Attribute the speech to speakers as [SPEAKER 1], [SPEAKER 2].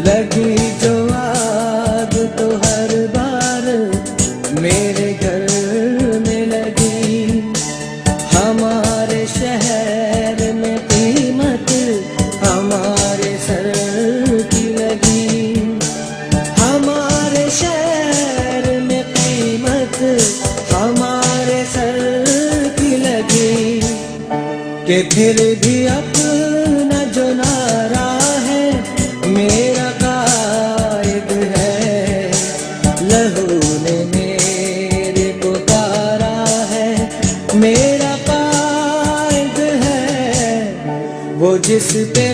[SPEAKER 1] लगी जो आग तो हर बार मेरे घर में लगी। हमारे शहर में कीमत हमारे सर की लगी। हमारे शहर में कीमत हमारे सर की लगी। कि फिर भी अपना जो नारा है मेरा कायद है। लहू ने मेरे पुकारा है मेरा कायद है। वो जिस पे